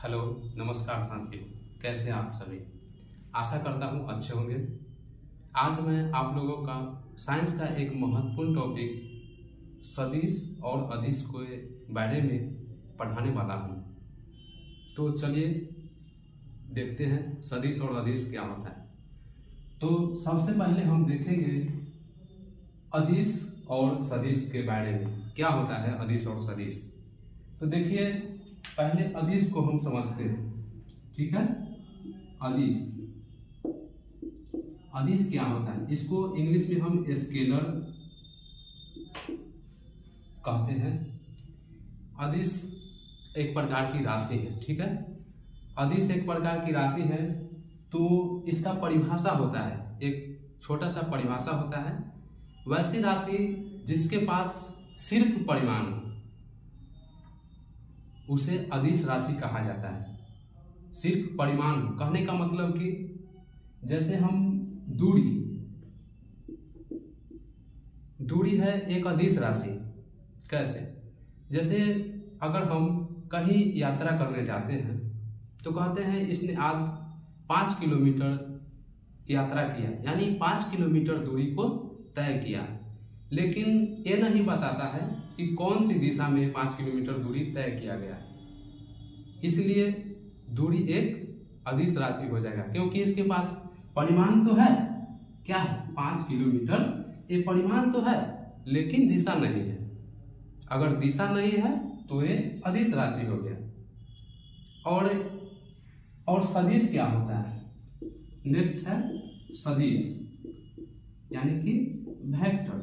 Hello, नमस्कार साथियों। कैसे हैं आप सभी? आशा करता हूँ अच्छे होंगे। आज मैं आप लोगों का साइंस का एक महत्वपूर्ण टॉपिक सदिश और अदिश के बारे में पढ़ाने वाला हूँ। तो चलिए देखते हैं सदिश और अदिश क्या होता है। तो सबसे पहले हम देखेंगे अदिश और सदिश के बारे में, क्या होता है अदिश और सदिश। तो देखिए, पहले अदिश को हम समझते हैं, ठीक है। अदिश अदिश क्या होता है, इसको इंग्लिश में हम स्केलर कहते हैं। अदिश एक प्रकार की राशि है, ठीक है। अदिश एक प्रकार की राशि है, तो इसका परिभाषा होता है, एक छोटा सा परिभाषा होता है। वैसी राशि जिसके पास सिर्फ परिमाण हो उसे अदिश राशि कहा जाता है। सिर्फ परिमाण हो, कहने का मतलब कि जैसे हम दूरी है एक अदिश राशि। कैसे? जैसे अगर हम कहीं यात्रा करने जाते हैं तो कहते हैं इसने आज 5 किलोमीटर यात्रा किया, यानी 5 किलोमीटर दूरी को तय किया। लेकिन ये नहीं बताता है कि कौन सी दिशा में 5 किलोमीटर दूरी तय किया गया है। इसलिए दूरी एक अदिश राशि हो जाएगा, क्योंकि इसके पास परिमाण तो है, क्या है, 5 किलोमीटर। ये परिमाण तो है लेकिन दिशा नहीं है। अगर दिशा नहीं है तो ये अदिश राशि हो गया। और सदिश क्या होता है? नेक्स्ट है सदिश, यानी कि वेक्टर।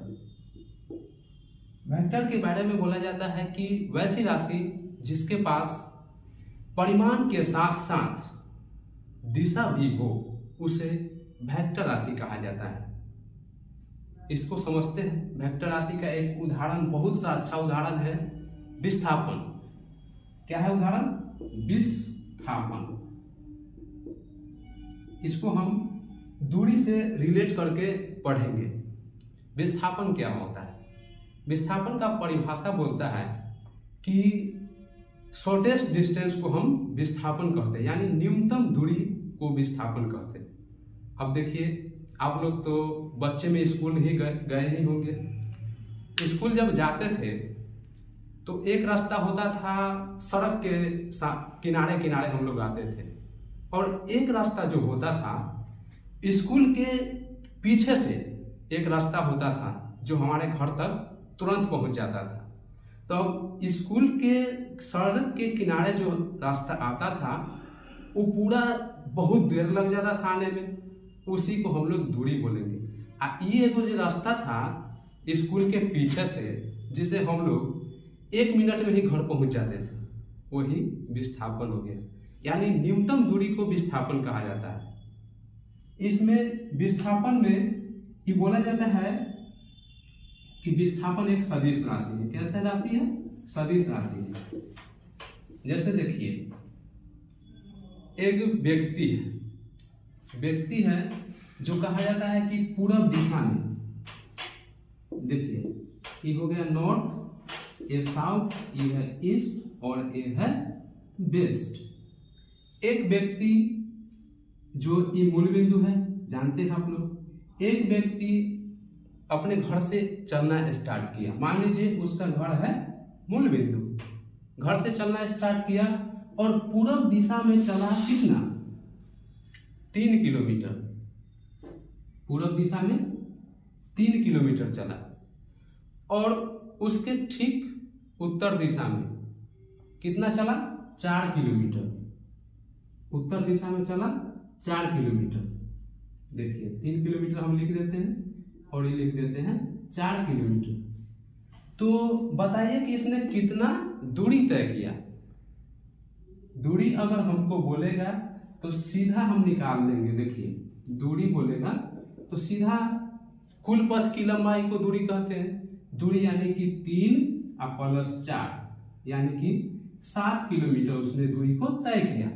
वेक्टर के बारे में बोला जाता है कि वैसी राशि जिसके पास परिमाण के साथ साथ दिशा भी हो उसे वेक्टर राशि कहा जाता है। इसको समझते हैं। वेक्टर राशि का एक उदाहरण, बहुत सा अच्छा उदाहरण है विस्थापन। क्या है उदाहरण? विस्थापन। इसको हम दूरी से रिलेट करके पढ़ेंगे। विस्थापन क्या होता है? विस्थापन का परिभाषा बोलता है कि शॉर्टेस्ट डिस्टेंस को हम विस्थापन कहते हैं, यानी न्यूनतम दूरी को विस्थापन कहते हैं। अब देखिए, आप लोग तो बच्चे में स्कूल ही गए ही होंगे। स्कूल जब जाते थे तो एक रास्ता होता था, सड़क के किनारे किनारे हम लोग आते थे, और एक रास्ता जो होता था स्कूल के पीछे से एक रास्ता होता था जो हमारे घर तक तुरंत पहुंच जाता था। तो अब स्कूल के सड़क के किनारे जो रास्ता आता था वो पूरा बहुत देर लग जाता था आने में, उसी को हम लोग दूरी बोलेंगे। ये जो रास्ता था स्कूल के पीछे से, जिसे हम लोग 1 मिनट में ही घर पहुंच जाते थे, वही विस्थापन हो गया। यानी न्यूनतम दूरी को विस्थापन कहा जाता है। इसमें विस्थापन में ये बोला जाता है कि विस्थापन एक सदिश राशि है। कैसे राशि है? सदिश राशि है। जैसे देखिए, एक व्यक्ति है जो कहा जाता है कि पूरब दिशा में, देखिए ये हो गया नॉर्थ, ये साउथ, ये है ईस्ट और ये है वेस्ट। एक व्यक्ति जो ये मूल बिंदु है, जानते हैं आप लोग। एक व्यक्ति अपने घर से चलना स्टार्ट किया, मान लीजिए उसका घर है मूल बिंदु, घर से चलना स्टार्ट किया और पूरब दिशा में चला कितना? 3 किलोमीटर। पूरब दिशा में 3 किलोमीटर चला, और उसके ठीक उत्तर दिशा में कितना चला? 4 किलोमीटर। उत्तर दिशा में चला 4 किलोमीटर। देखिए 3 किलोमीटर हम लिख देते हैं और ये लिख देते हैं 4 किलोमीटर। तो बताइए कि इसने कितना दूरी तय किया? दूरी अगर हमको बोलेगा तो सीधा हम निकाल लेंगे। देखिए, दूरी बोलेगा तो सीधा कुल पथ की लंबाई को दूरी कहते हैं। दूरी यानी कि 3 और +4 यानी कि 7 किलोमीटर उसने दूरी को तय किया।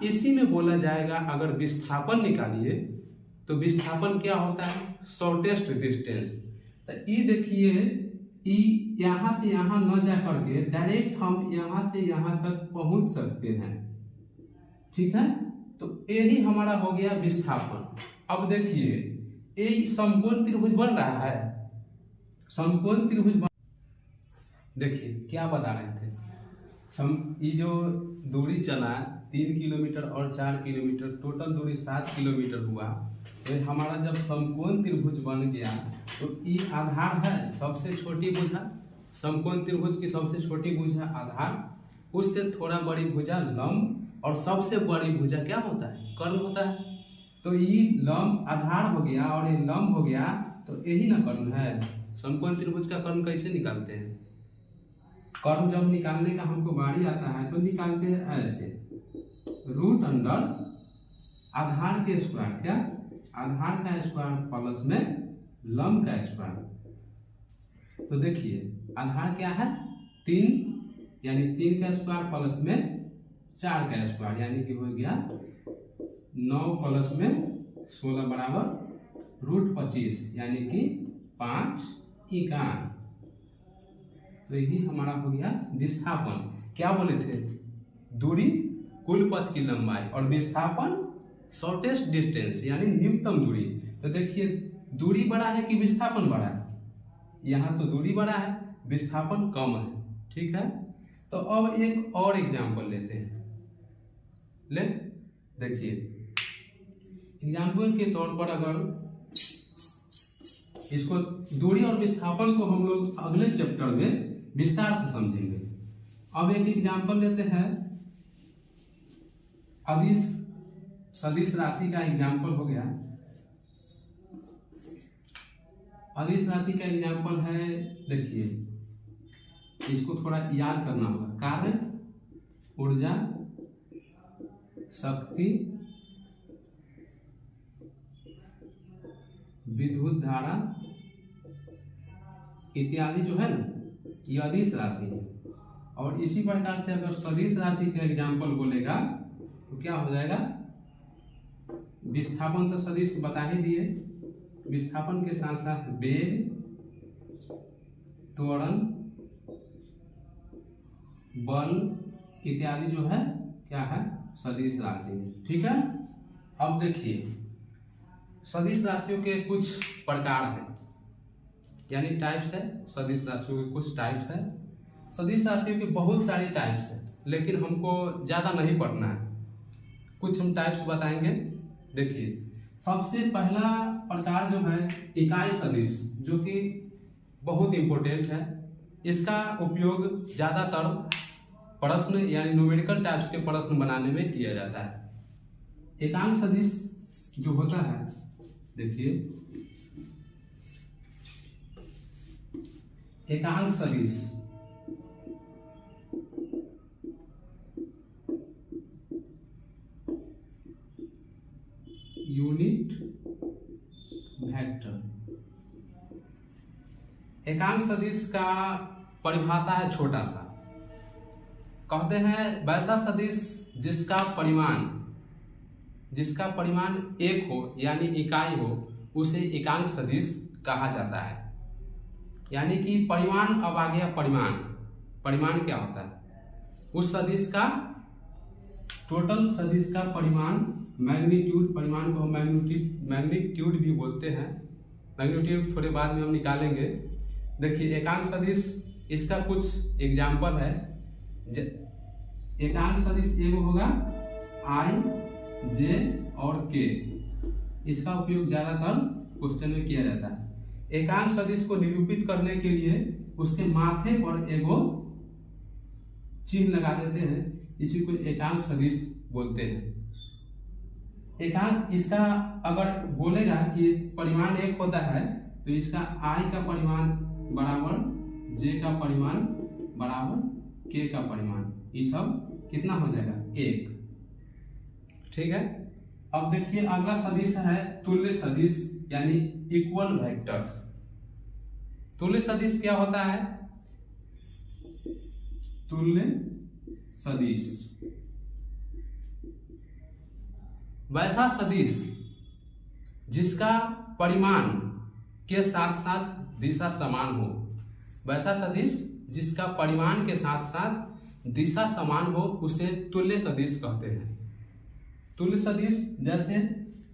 इसी में बोला जाएगा, अगर विस्थापन निकालिए तो विस्थापन क्या होता है? Shortest distance. तो ये देखिए ई यहाँ से यहाँ न जा करके डायरेक्ट हम यहाँ से यहाँ तक पहुंच सकते हैं। ठीक है, तो यही हमारा हो गया विस्थापन। अब देखिए ये समकोण त्रिभुज बन रहा है, समकोण त्रिभुज देखिए क्या बता रहे थे, ये जो दूरी चला 3 किलोमीटर और 4 किलोमीटर, टोटल दूरी 7 किलोमीटर हुआ। तो हमारा जब समकोण त्रिभुज बन गया तो ये आधार है, सबसे छोटी भुजा, समकोण त्रिभुज की सबसे छोटी भुजा आधार, उससे थोड़ा बड़ी भुजा लंब, और सबसे बड़ी भुजा क्या होता है, कर्ण होता है। तो ये लंब आधार हो गया और ये लंब हो गया, तो यही ना कर्ण है। समकोण त्रिभुज का कर्ण कैसे निकालते हैं? कर्ण जब निकालने का हमको बारी आता है तो निकालते हैं ऐसे, रूट अंडर आधार के स्क्वायर, क्या आधार का स्क्वायर प्लस में लंब का स्क्वायर। तो देखिए आधार क्या है 3, यानी 3 का स्क्वायर प्लस में 4 का स्क्वायर, यानी कि हो गया 9 प्लस में 16 बराबर रूट 25, यानी कि 5 इकान। तो यही हमारा हो गया विस्थापन। क्या बोले थे? दूरी कुल पथ की लंबाई और विस्थापन शॉर्टेस्ट डिस्टेंस, यानी न्यूनतम दूरी। तो देखिए दूरी बड़ा है कि विस्थापन बड़ा है? यहाँ तो दूरी बड़ा है, विस्थापन कम है। ठीक है, तो अब एक और एग्जाम्पल लेते हैं। ले देखिए एग्जाम्पल के तौर पर अगर इसको दूरी और विस्थापन को हम लोग अगले चैप्टर में विस्तार से समझेंगे। अब एक एग्जाम्पल लेते हैं, अदिश सदिश राशि का एग्जाम्पल हो गया। अदिश राशि का एग्जाम्पल है, देखिए इसको थोड़ा याद करना होगा। कार्य, ऊर्जा, शक्ति, विद्युत धारा इत्यादि जो है ना, ये अदिश राशि है। और इसी प्रकार से अगर सदिश राशि का एग्जाम्पल बोलेगा तो क्या हो जाएगा? विस्थापन तो सदिश बता ही दिए, विस्थापन के साथ साथ वेग, त्वरण, बल इत्यादि जो है क्या है, सदिश राशि। ठीक है, अब देखिए सदिश राशियों के कुछ प्रकार हैं, यानी टाइप्स है। सदिश राशियों के कुछ टाइप्स है। सदिश राशियों के बहुत सारी टाइप्स है, लेकिन हमको ज़्यादा नहीं पढ़ना है, कुछ हम टाइप्स बताएंगे। देखिए सबसे पहला प्रकार जो है इकाई सदिश, जो कि बहुत इंपॉर्टेंट है। इसका उपयोग ज़्यादातर प्रश्न यानी न्यूमेरिकल टाइप्स के प्रश्न बनाने में किया जाता है। एकांक सदिश जो होता है, देखिए एकांक सदिश यूनिट वेक्टर। एकांक सदिश का परिभाषा है छोटा सा, कहते हैं वैसा सदिश जिसका परिमाण एक हो यानी इकाई हो, उसे एकांक सदिश कहा जाता है। यानी कि परिमाण, अब आ गया परिमाण क्या होता है? उस सदिश का, टोटल सदिश का परिमाण, मैग्नीट्यूड, परिमाण को मैग्नीट्यूड भी बोलते हैं। मैग्नीट्यूड थोड़े बाद में हम निकालेंगे। देखिए एकांक सदिश, इसका कुछ एग्जाम्पल है। एकांक सदिश एक होगा आई, जे और के। इसका उपयोग ज्यादातर क्वेश्चन में किया जाता है। एकांक सदिश को निरूपित करने के लिए उसके माथे पर एगो चिन्ह लगा देते हैं, इसी को एकांक सदिश बोलते हैं। एकांक, इसका अगर बोलेगा कि परिमाण एक होता है तो इसका आई का परिमाण बराबर जे का परिमाण बराबर के का परिमाण, ये सब कितना हो जाएगा? एक। ठीक है, अब देखिए अगला सदिश है तुल्य सदिश यानी इक्वल वेक्टर। तुल्य सदिश क्या होता है? तुल्य सदिश वैसा सदिश जिसका परिमाण के साथ साथ दिशा समान हो। वैसा सदिश जिसका परिमाण के साथ साथ दिशा समान हो उसे तुल्य सदिश कहते हैं। तुल्य सदिश जैसे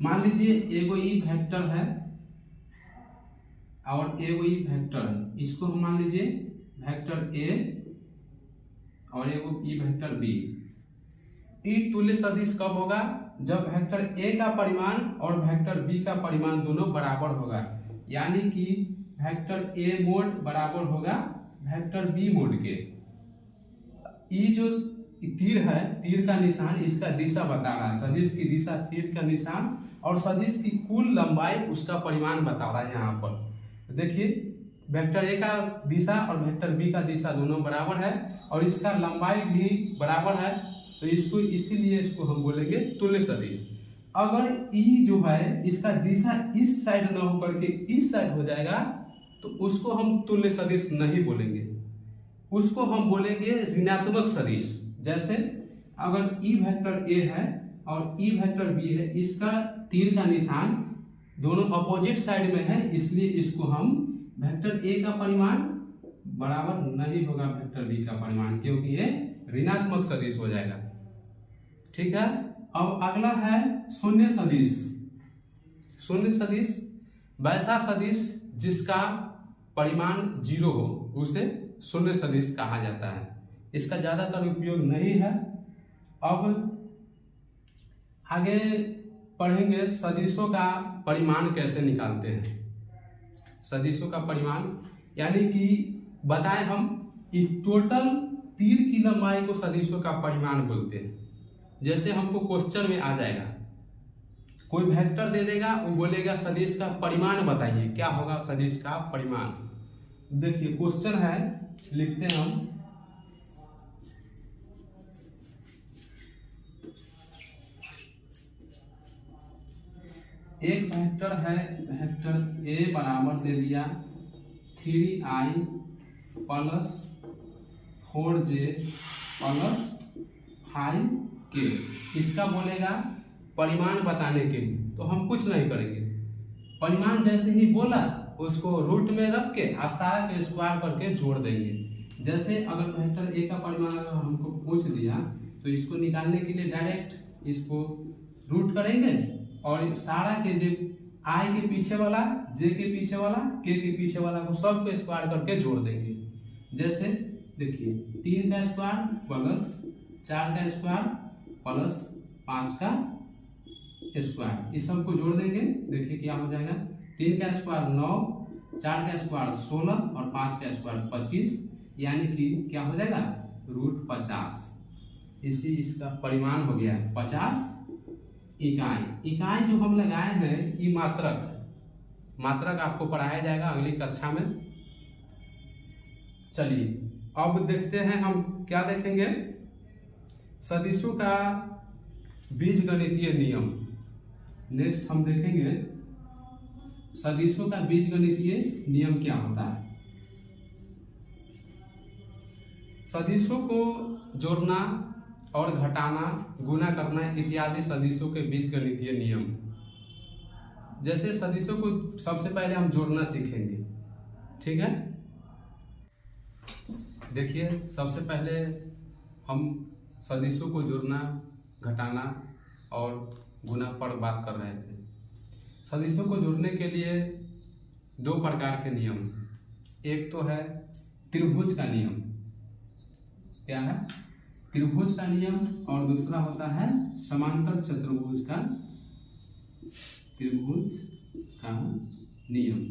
मान लीजिए एगो ई वेक्टर है और एगो ई वेक्टर है, इसको हम मान लीजिए वेक्टर ए और एगो ई वेक्टर बी। ई तुल्य सदिश कब होगा? जब वेक्टर ए का परिमाण और वेक्टर बी का परिमाण दोनों बराबर होगा, यानी कि वेक्टर ए मोड बराबर होगा वेक्टर बी मोड के। ई जो तीर है, तीर का निशान इसका दिशा बता रहा है, सदिश की दिशा तीर का निशान और सदिश की कुल लंबाई उसका परिमाण बता रहा है। यहाँ पर देखिए वेक्टर ए का दिशा और वेक्टर बी का दिशा दोनों बराबर है और इसका लंबाई भी बराबर है, तो इसको इसीलिए इसको हम बोलेंगे तुल्य सदिश। अगर ई जो है इसका दिशा इस साइड न होकर के इस साइड हो जाएगा तो उसको हम तुल्य सदिश नहीं बोलेंगे, उसको हम बोलेंगे ऋणात्मक सदिश। जैसे अगर ई वेक्टर ए है और ई वेक्टर बी है, इसका तीर का निशान दोनों अपोजिट साइड में है, इसलिए इसको हम वेक्टर ए का परिमाण बराबर नहीं होगा वेक्टर बी का परिमाण, क्योंकि ये ऋणात्मक सदिश हो जाएगा। ठीक है। अब अगला है शून्य सदिश। शून्य सदिश वैसा सदिश जिसका परिमाण 0 हो उसे शून्य सदिश कहा जाता है। इसका ज्यादातर उपयोग नहीं है। अब आगे पढ़ेंगे सदिशों का परिमाण कैसे निकालते हैं। सदिशों का परिमाण यानी कि बताएं हम कि टोटल तीर की लंबाई को सदिशों का परिमाण बोलते हैं। जैसे हमको क्वेश्चन में आ जाएगा, कोई वेक्टर दे देगा, वो बोलेगा सदिश का परिमाण बताइए, क्या होगा सदिश का परिमाण। देखिए क्वेश्चन है, लिखते हैं हम एक वेक्टर है, वेक्टर ए बराबर दे दिया 3i plus 4j plus 5k। इसका बोलेगा परिमाण बताने के लिए, तो हम कुछ नहीं करेंगे, परिमाण जैसे ही बोला उसको रूट में रख के सारा के स्क्वायर करके जोड़ देंगे। जैसे अगर वेक्टर ए का परिमाण अगर हमको पूछ दिया तो इसको निकालने के लिए डायरेक्ट इसको रूट करेंगे और सारा के जो आई के पीछे वाला, जे के पीछे वाला, के पीछे वाला को सब को स्क्वायर करके जोड़ देंगे। जैसे देखिए 3 का स्क्वायर प्लस 4 का स्क्वायर प्लस 5 का स्क्वायर, इस सब को जोड़ देंगे। देखिए क्या हो जाएगा, 3 का स्क्वायर 9, 4 का स्क्वायर 16 और 5 का स्क्वायर 25, यानी कि क्या हो जाएगा रूट 50। इसी इसका परिमाण हो गया 50 इकाई। इकाई जो हम लगाए हैं ये मात्रक है, मात्रक आपको पढ़ाया जाएगा अगली कक्षा में। चलिए अब देखते हैं हम क्या देखेंगे, सदिशों का बीजगणितीय नियम। नेक्स्ट हम देखेंगे सदिशों का बीजगणितीय नियम क्या होता है। सदिशों को जोड़ना और घटाना, गुणा करना इत्यादि सदिशों के बीजगणितीय नियम। जैसे सदिशों को सबसे पहले हम जोड़ना सीखेंगे, ठीक है। देखिए सबसे पहले हम सदिशों को जोड़ना, घटाना और गुणा पर बात कर रहे थे। सदिशों को जोड़ने के लिए 2 प्रकार के नियम, एक तो है त्रिभुज का नियम, क्या है त्रिभुज का नियम, और दूसरा होता है समांतर चतुर्भुज का, त्रिभुज का नियम,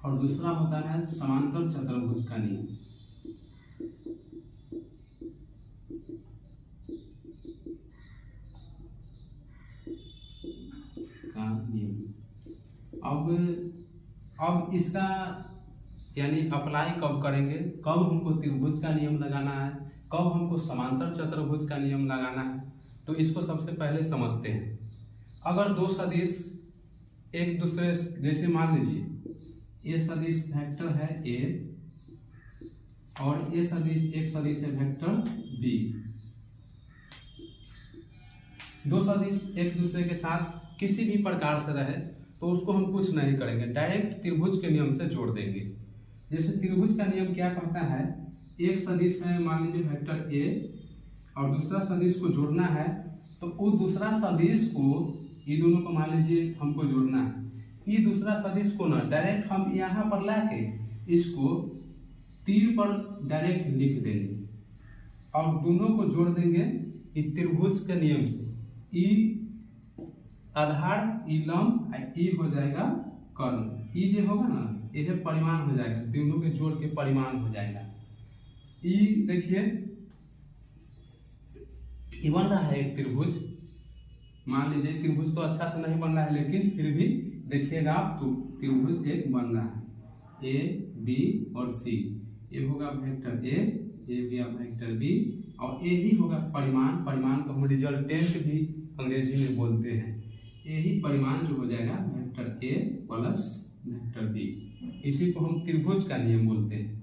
और दूसरा होता है समांतर चतुर्भुज का नियम। अब इसका यानी अप्लाई कब करेंगे, कब हमको त्रिभुज का नियम लगाना है, कब हमको समांतर चतुर्भुज का नियम लगाना है, तो इसको सबसे पहले समझते हैं। अगर 2 सदिश एक दूसरे, जैसे मान लीजिए ये सदिश वेक्टर है ए और ये सदिश एक सदिश है वेक्टर बी। 2 सदिश एक दूसरे के साथ किसी भी प्रकार से रहे तो उसको हम कुछ नहीं करेंगे, डायरेक्ट त्रिभुज के नियम से जोड़ देंगे। जैसे त्रिभुज का नियम क्या कहता है, एक सदिश है मान लीजिए वेक्टर ए और दूसरा सदिश को जोड़ना है, तो उस दूसरा सदिश को ये दोनों को मान लीजिए हमको जोड़ना है, ये दूसरा सदिश को ना डायरेक्ट हम यहाँ पर लाके इसको तीर पर डायरेक्ट लिख देंगे और दोनों को जोड़ देंगे ये त्रिभुज के नियम से। ई आधार, ई लंब, ई हो जाएगा कर्ण, ई जो होगा ना यह परिमाण हो जाएगा, दोनों के जोड़ के परिमाण हो जाएगा। ई देखिए ये बन रहा है एक त्रिभुज, मान लीजिए त्रिभुज तो अच्छा से नहीं बन रहा है लेकिन फिर भी देखिएगा आप तो त्रिभुज एक बन रहा है, ए बी और सी, ये होगा वेक्टर ए, ये भी वेक्टर बी और ये ही होगा परिमाण, परिमाण को हम रिजल्टेंट भी अंग्रेजी में बोलते हैं, यही परिमाण जो हो जाएगा vector A plus vector B, इसी को हम त्रिभुज का नियम बोलते हैं।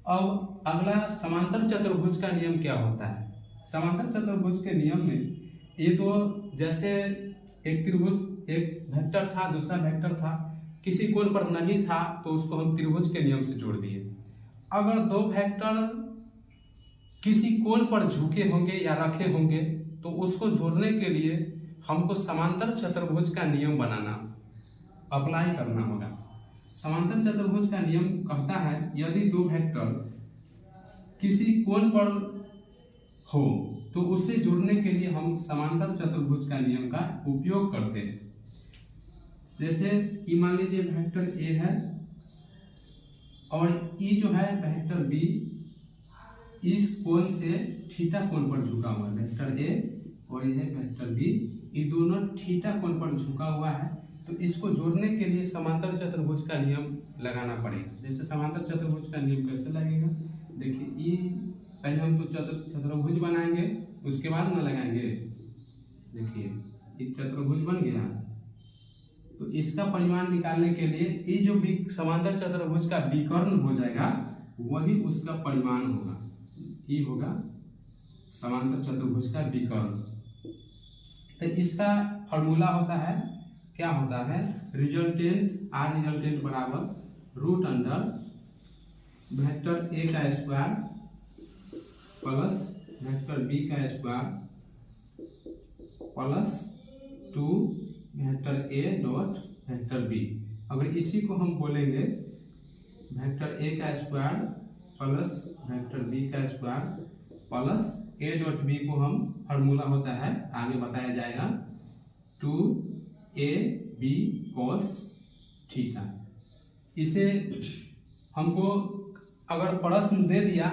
अब अगला समांतर चतुर्भुज का नियम क्या होता है। समांतर चतुर्भुज के नियम में ये तो जैसे एक त्रिभुज एक वेक्टर था दूसरा वेक्टर था, किसी कोण पर नहीं था तो उसको हम त्रिभुज के नियम से जोड़ दिए। अगर दो वेक्टर किसी कोण पर झुके होंगे या रखे होंगे तो उसको जोड़ने के लिए हमको समांतर चतुर्भुज का नियम बनाना, अप्लाई करना होगा। समांतर चतुर्भुज का नियम कहता है यदि दो वेक्टर किसी कोण पर हो तो उसे जोड़ने के लिए हम समांतर चतुर्भुज का नियम का उपयोग करते हैं। जैसे ये मान लीजिए वेक्टर ए है और ये जो है वेक्टर बी इस कोण से थीटा कोण पर झुका हुआ है, वेक्टर ए और यह वेक्टर बी, ये दोनों थीटा कोण पर झुका हुआ है, तो इसको जोड़ने के लिए समांतर चतुर्भुज का नियम लगाना पड़ेगा। जैसे समांतर चतुर्भुज का नियम कैसे लगेगा, देखिए ये पहले हम तो चतुर्भुज बनाएंगे उसके बाद ना लगाएंगे। देखिए ये चतुर्भुज बन गया, तो इसका परिमाण निकालने के लिए ये जो समांतर चतुर्भुज का विकर्ण हो जाएगा वही उसका परिमाण होगा, ये होगा समांतर चतुर्भुज का विकर्ण। तो इसका फॉर्मूला होता है, क्या होता है, रिजल्टेंट आर रिजल्टेंट बराबर रूट अंडर वेक्टर ए का स्क्वायर प्लस वेक्टर बी का square plus 2 vector A dot vector B. अगर इसी को हम बोलेंगे वेक्टर ए का स्क्वायर प्लस वेक्टर बी का square plus A dot B को हम फार्मूला होता है आगे बताया जाएगा 2ab cos थीटा। इसे हमको अगर प्रश्न दे दिया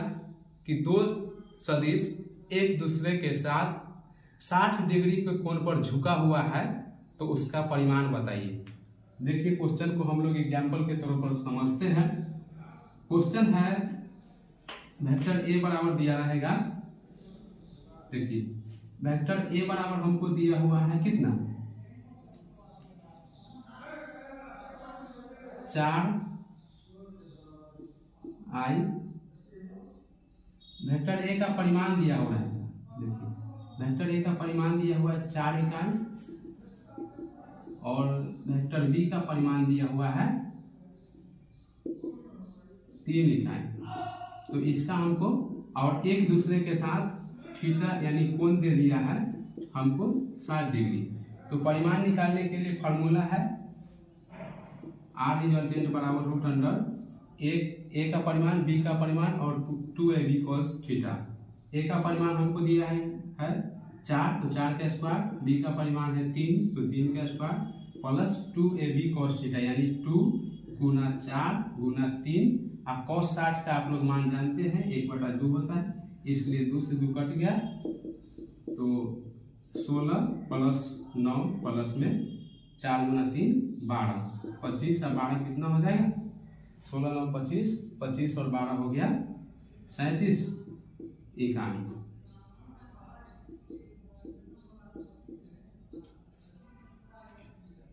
कि दो सदिश एक दूसरे के साथ 60 डिग्री के कोण पर झुका हुआ है तो उसका परिमाण बताइए। देखिए क्वेश्चन को हम लोग एग्जाम्पल के तौर पर समझते हैं। क्वेश्चन है वेक्टर ए बराबर दिया रहेगा, देखिए वेक्टर ए बराबर हमको दिया हुआ है कितना 4i, वेक्टर ए का परिमाण दिया हुआ है, देखिए वेक्टर ए का परिमाण दिया हुआ है 4 इकाई और वेक्टर बी का परिमाण दिया हुआ है 3 इकाई। तो इसका हमको और एक दूसरे के साथ थीटा यानी कोण दे दिया है हमको 60 डिग्री। तो परिमाण निकालने के लिए फॉर्मूला है आर रिजल्टेंट बराबर रूट अंडर ए का परिमाण बी का परिमाण और 2ab cos थीटा। ए का परिमाण हमको दिया है 4 तो 4 का स्क्वायर, बी का परिमाण है 3 तो 3 का square plus 2ab cos theta यानी 2 गुना 4 गुना 3 और cos 60 का आप लोग मान जानते हैं 1/2 होता है, इसलिए 2 से 2 कट गया तो 16 प्लस 9 प्लस में 4 गुना 3 12 25 और 12 कितना हो जाएगा 16 9 25 25 और 12 हो गया 37 इकाई।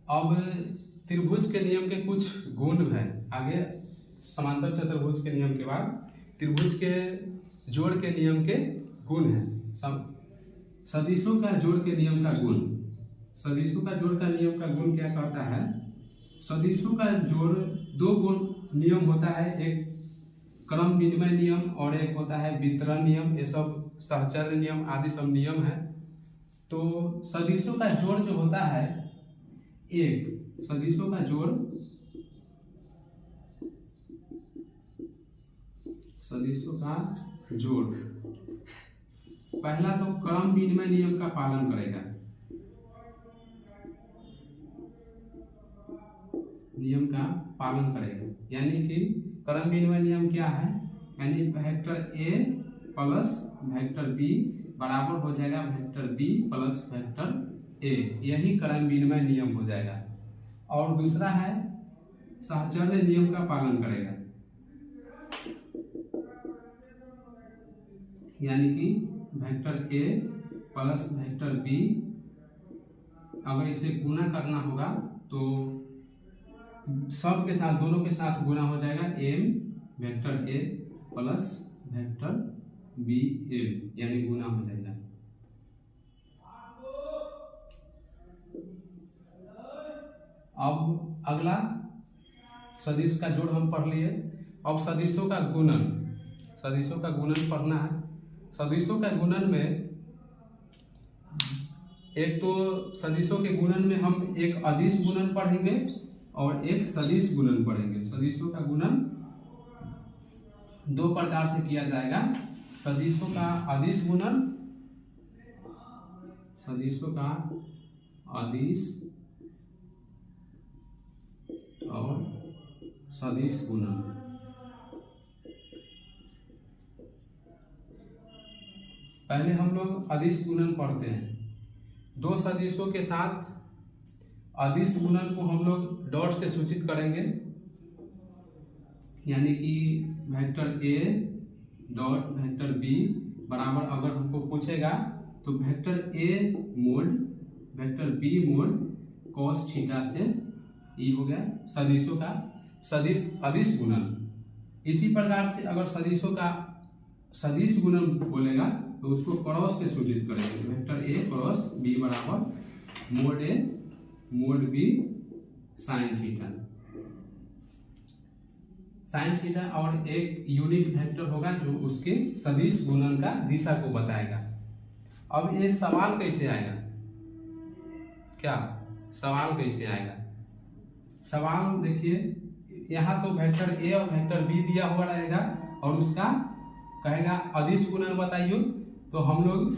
अब त्रिभुज के नियम के कुछ गुण हैं। आगे समांतर चतुर्भुज के नियम के बाद त्रिभुज के जोड़ के नियम के गुण हैं। सदिशों का जोड़ के नियम का गुण, सदिशों का जोड़ का नियम का गुण क्या कहता है, सदिशों का जोड़ 2 गुण नियम होता है, एक क्रम विनिमय नियम और एक होता है वितरण नियम, ये सब सहचर्य नियम आदि सब नियम है। तो सदिशों का जोड़ जो होता है, एक सदिशों का जोड़, सदिशों का जोड़ पहला तो क्रम विनिमय नियम का पालन करेगा, नियम का पालन करेगा। यानी कि क्रम विनिमय नियम क्या है, यानी vector A plus vector B बराबर हो जाएगा vector B plus vector A, यही क्रम विनिमय नियम हो जाएगा। और दूसरा है सहचर्य नियम का पालन करेगा, यानी कि vector A plus vector B अगर इसे गुना करना होगा तो सब के साथ, दोनों के साथ गुना हो जाएगा, M vector A plus vector B M, यानी गुना हो जाएगा। अब अगला सदिश का जोड़ हम पढ़ लिए। अब सदिशों का गुणन, सदिशों का गुणन पढ़ना है। सदिशों का गुणन में एक तो सदिशों के गुणन में हम एक अदिश गुणन पढ़ेंगे और एक सदिश गुणन पढ़ेंगे। सदिशों का गुणन दो प्रकार से किया जाएगा, सदिशों का अदिश गुणन, सदिशों का अदिश और सदिश गुणन। पहले हम लोग अदिश गुणन पढ़ते हैं। दो सदिशों के साथ अदिश गुणन को हम लोग डॉट से सूचित करेंगे, यानी कि vector A dot vector B बराबर, अगर हमको पूछेगा तो vector A mod vector B mod cos theta से ई हो गया सदिशों का सदिश अदिश गुणन। इसी प्रकार से अगर सदिशों का सदिश गुणन बोलेगा तो उसको क्रॉस से सूचित करेंगे, वेक्टर ए क्रॉस बी बराबर mod A mod B sine theta. Sine theta और एक यूनिट वेक्टर होगा जो उसके सदिश गुणन का दिशा को बताएगा। अब ये सवाल कैसे आएगा, क्या सवाल कैसे आएगा? सवाल देखिए, यहाँ तो वेक्टर ए और वेक्टर बी दिया हुआ रहेगा और उसका कहेगा अदिश गुणन बताइए, तो हम लोग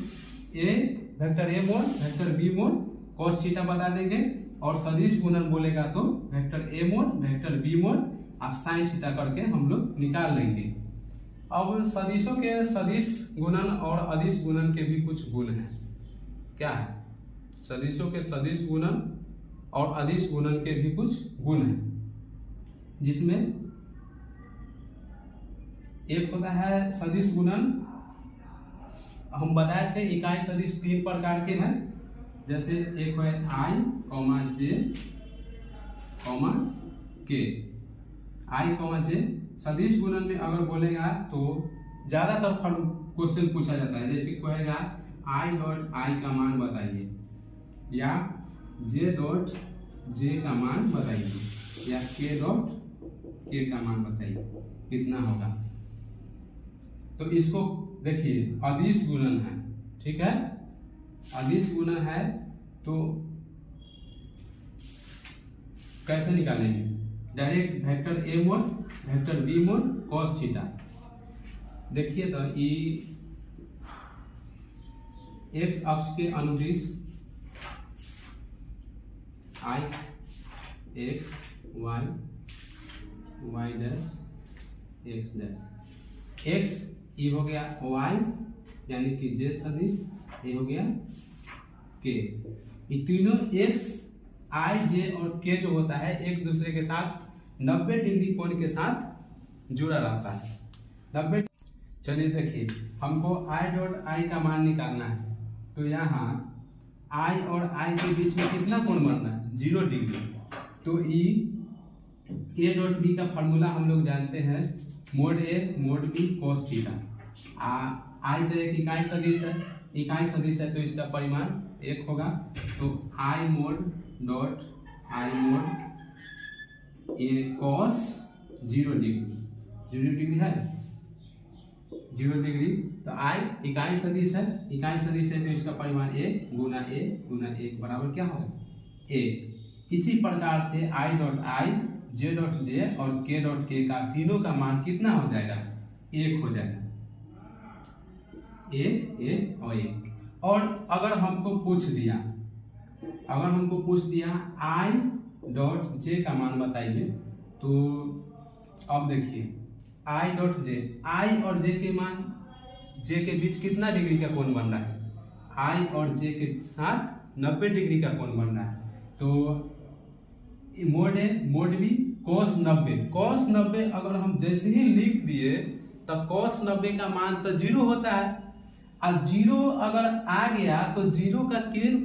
A vector A mod vector B mod cos theta बता देंगे, और सदिश गुणन बोलेगा तो vector A mod vector B mod sine theta करके हम लोग निकाल लेंगे। अब सदिशों के सदिश गुणन और अदिश गुणन के भी कुछ गुण हैं। क्या है? सदिशों के सदिश गुणन और अदिश गुणन के भी कुछ गुण हैं, जिसमें एक होता है सदिश गुणन। हम बताए थे इकाई सदिश तीन प्रकार के हैं, जैसे एक है आई कॉमा जे कॉमा के। आई कॉमा जे सदिश गुणन में अगर बोलेगा तो ज्यादातर क्वेश्चन पूछा जाता है, जैसे कहेगा आई डॉट आई का मान बताइए, या जे डॉट जे का मान बताइए, या के डॉट के का मान बताइए कितना होगा। तो इसको देखिए अदिश गुणन है, ठीक है, अदिश गुणन है तो कैसे निकालेंगे? Direct vector A mod vector B mod cos theta. देखिए तो ई एक्स अक्ष के अनुदिश i X Y Y dash X dash X ई हो गया वाई यानी कि जे सदिश, ये हो गया के। ये तीनों एक्स आई जे और के जो होता है एक दूसरे के साथ 90 डिग्री कोण के साथ जुड़ा रहता है। 90। चलिए देखिए, हमको आई डॉट आई का मान निकालना है, तो यहाँ आई और आई के बीच में कितना कोण बनना है? 0 डिग्री। तो ए डॉट बी का फॉर्मूला हम लोग जानते हैं, mode A mod B cos theta. आई तो एक इकाई सदिश है, इकाई सदिश है तो इसका परिमाण 1 होगा। तो i mod dot i mod A cos 0 degree, 0 degree है 0 डिग्री। तो आई इकाई सदिश है, इकाई सदिश है तो इसका परिमाण a गुना 1 बराबर क्या होगा 1। इसी प्रकार से I dot I, J dot J और के डॉट के का तीनों का मान कितना हो जाएगा 1 हो जाएगा, 1 और 1। और अगर हमको पूछ दिया आई डॉट जे का मान बताइए, तो अब देखिए आई डॉट जे, आई और जे के मान, जे के बीच कितना डिग्री का कोण बन रहा है, आई और जे के साथ 90 डिग्री का कोण बन रहा है। तो mode A mod B cos 90 अगर हम जैसे ही लिख दिए तो cos 90 का मान तो 0 होता है, और 0 अगर आ गया तो 0 का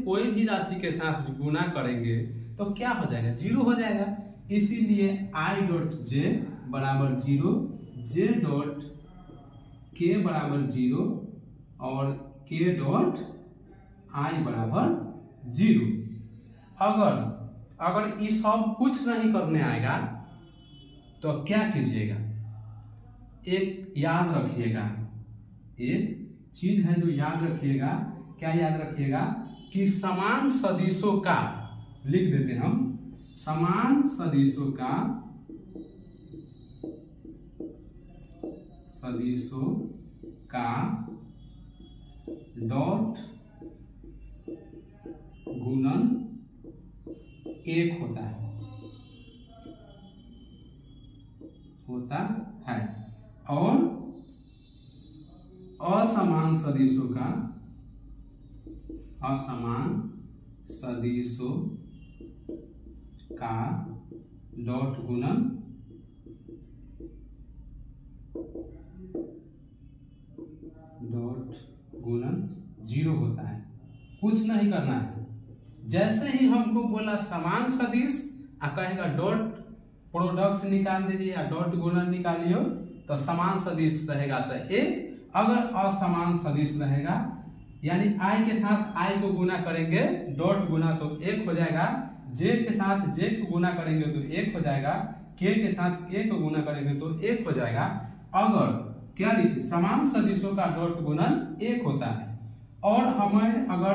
कोई भी राशि के साथ गुना करेंगे तो क्या हो जाएगा 0 हो जाएगा। इसीलिए आई डॉट जे बराबर 0, जे डॉट के बराबर 0 और के डॉट आई बराबर 0। अगर ये सब कुछ नहीं करने आएगा तो क्या कीजिएगा, एक याद रखिएगा, एक चीज है जो याद रखिएगा। क्या याद रखिएगा कि समान सदिशों का, लिख देते हैं हम, समान सदिशों का डॉट गुणन 1 होता है और असमान सदिशों का डॉट गुणन 0 होता है। कुछ नहीं करना है, जैसे ही हमको बोला समान सदिश, कहेगा डॉट प्रोडक्ट निकाल दीजिए या डॉट गुणन निकालियो, तो समान सदिश रहेगा तो ए, अगर असमान सदिश रहेगा यानी आई के साथ आई को गुना करेंगे डॉट गुना तो 1 हो जाएगा, जे के साथ जे को गुना करेंगे तो 1 हो जाएगा, के के साथ के को गुना करेंगे तो 1 हो जाएगा। अगर क्या लिखे समान सदिशों का डॉट गुणन 1 होता है, और हमें अगर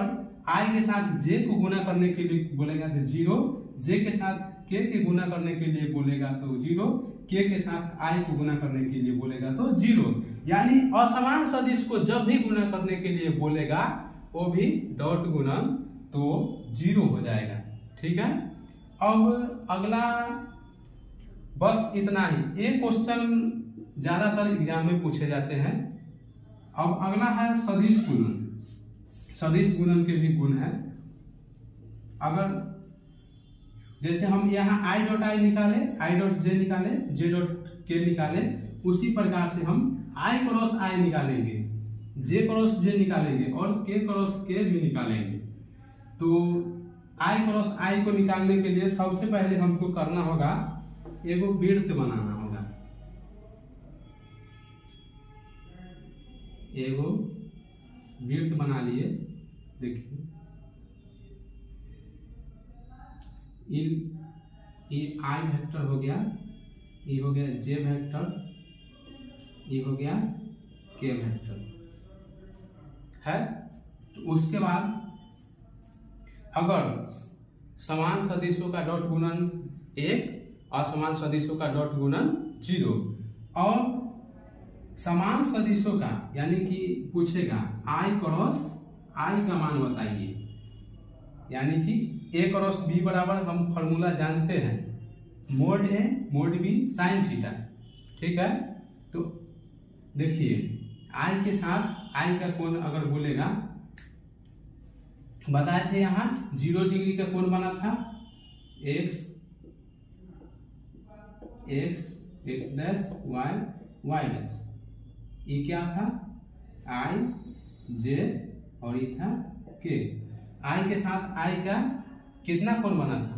आई के साथ जे को गुना करने के लिए बोलेगा तो 0, जे के साथ के गुना करने के लिए बोलेगा तो 0, के साथ आई को गुना करने के लिए बोलेगा तो 0। यानी असमान सदिश को जब भी गुना करने के लिए बोलेगा वो भी डॉट गुणन तो 0 हो जाएगा। ठीक है, अब अगला बस इतना ही, एक क्वेश्चन ज्यादातर एग्जाम में पूछे जाते हैं। अब अगला है सदिश गुणन। सदिश गुणन के भी गुण है। अगर जैसे हम यहाँ आई डॉट आई निकाले, आई डॉट जे निकाले, जे डॉट के निकाले, उसी प्रकार से हम आई क्रॉस आई निकालेंगे, जे क्रॉस जे निकालेंगे और के क्रॉस के भी निकालेंगे। तो आई क्रॉस आई को निकालने के लिए सबसे पहले हमको करना होगा, एगो वृत्त बनाना होगा, एगो वृत्त बना लिए। देखिए ये आई वेक्टर हो गया, ये हो गया जे वेक्टर, ये हो गया के वेक्टर है। तो उसके बाद अगर समान सदिशों का डॉट गुणन 1, असमान सदिशों का डॉट गुणन 0, और समान सदिशों का यानी कि पूछेगा आई क्रॉस आई का मान बताइए, यानी कि ए क्रॉस बी बराबर हम फॉर्मूला जानते हैं, mode A mod B sine theta. ठीक है, तो देखिए आई के साथ आई का कोण अगर बोलेगा, बताए थे यहाँ 0 डिग्री का कोण बना था, x डैश y डैश, ये क्या था आई जे और ये था के। आई के साथ आई का कितना कोण बना था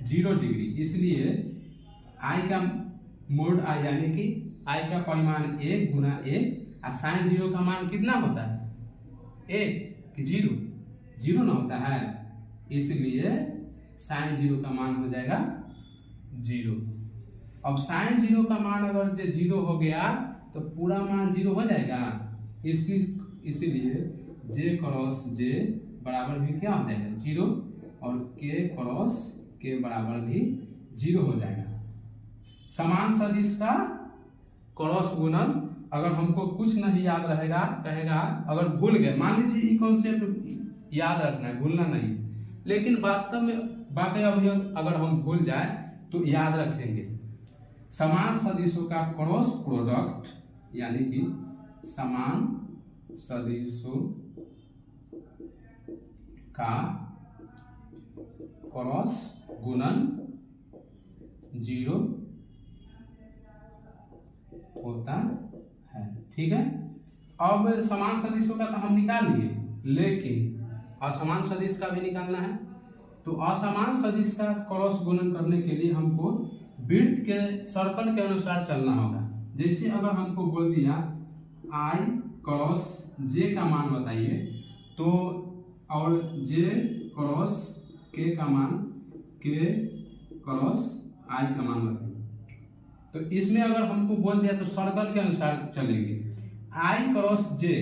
0 डिग्री, इसलिए आई का मोड आई यानी कि आई का परिमाण 1 गुना 1 और साइन 0 का मान कितना होता है 1 कि 0 ना होता है, इसलिए साइन 0 का मान हो जाएगा 0। अब साइन 0 का मान अगर 0 हो गया तो पूरा मान 0 हो जाएगा। इसकी इसीलिए J क्रॉस J बराबर भी क्या हो जाएगा 0 और K क्रॉस K बराबर भी 0 हो जाएगा। समान सदिश का क्रॉस गुणन अगर हमको कुछ नहीं याद रहेगा कहेगा, अगर भूल गए, मान लीजिए ये कॉन्सेप्ट याद रखना है, भूलना नहीं, लेकिन वास्तव में बाकी अभी अगर हम भूल जाए तो याद रखेंगे। समान सदिशों का क्रॉस प्रोडक्ट यानी कि समान सदिशों का क्रॉस गुणन 0 होता है। ठीक है, अब समान सदिशों का तो हम निकाल लिए, लेकिन असमान सदिश का भी निकालना है। तो असमान सदिश का क्रॉस गुणन करने के लिए हमको वृत्त के सर्कल के अनुसार चलना होगा। जैसे अगर हमको बोल दिया I क्रॉस J का मान बताइए, तो और J क्रॉस K का मान, K क्रॉस I का मान बताइए, तो इसमें अगर हमको बोल दिया तो सर्कल के अनुसार चलेंगे। I क्रॉस J,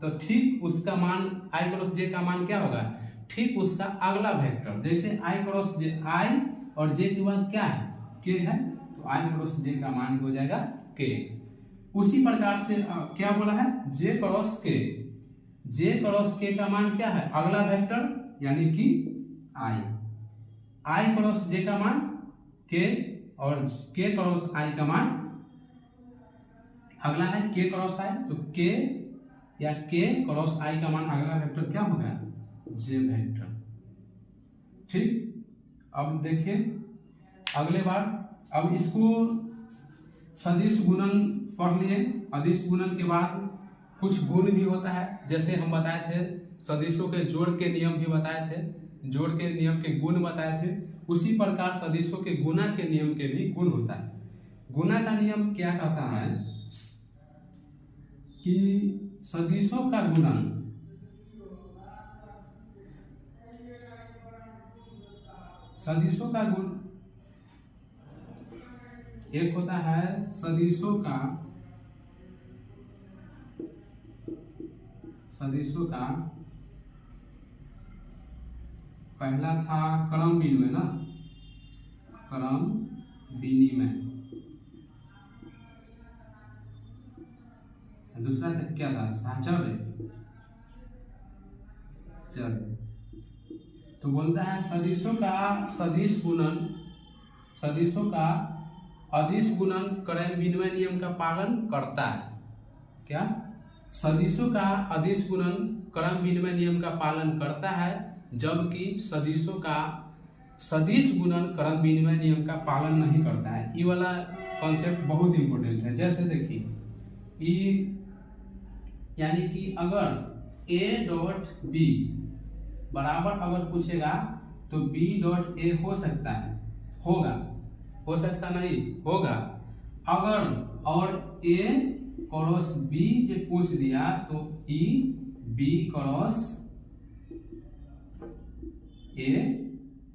तो ठीक उसका मान I क्रॉस J का मान क्या होगा, ठीक उसका अगला वेक्टर। जैसे I क्रॉस J, I और J के बाद क्या है, K है, तो I क्रॉस J का मान हो जाएगा K। उसी प्रकार से क्या बोला है, J cross K, J cross K का मान क्या है, अगला वेक्टर यानी कि I क्रॉस J का मान K और K क्रॉस I का मान अगला है K क्रॉस I, तो K या K क्रॉस I का मान अगला वेक्टर क्या होगा, J वेक्टर। ठीक, अब देखिए अगले बार, अब इसको सदिश गुणन पढ़ लिए। अदिश गुणन के बाद कुछ गुण भी होता है, जैसे हम बताए थे सदिशों के जोड़ के नियम भी बताए थे, जोड़ के नियम के गुण बताए थे। उसी प्रकार सदिशों के गुणा के नियम के भी गुण होता है। गुणा का नियम क्या कहता है कि सदिशों का गुणन सदिशों का गुण एक होता है सदिशों का पहला था क्रम विनिमय ना, क्रम विनिमय। दूसरा क्या था, साहचर्य। चल, तो बोलता है सदिशों का सदिश गुणन, सदिशों का अदिश गुणन क्रम विनिमय नियम का पालन करता है। क्या, सदिशों का अदिश गुणन क्रम विनिमय नियम का पालन करता है, जबकि सदिशों का सदिश गुणन क्रम विनिमय नियम का पालन नहीं करता है। ये वाला कॉन्सेप्ट बहुत इंपॉर्टेंट है। जैसे देखिए ई यानी कि अगर A डॉट B बराबर अगर पूछेगा तो B डॉट A हो सकता है, होगा, हो सकता नहीं, होगा। अगर और A क्रॉस B जो पूछ दिया तो E B क्रॉस A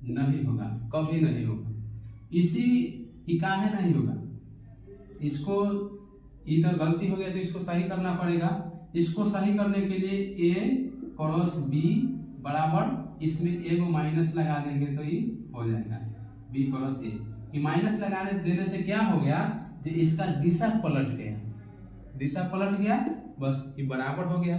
नहीं होगा, कभी नहीं होगा। इसी इकाहे नहीं होगा, इसको इधर गलती हो गया तो इसको सही करना पड़ेगा। इसको सही करने के लिए A क्रॉस B बराबर इसमें A को माइनस लगा देंगे तो ये हो जाएगा B क्रॉस A। ये माइनस लगाने देने से क्या हो गया, जो इसका दिशा पलट गया, दिशा पलट गया, बस ये बराबर हो गया।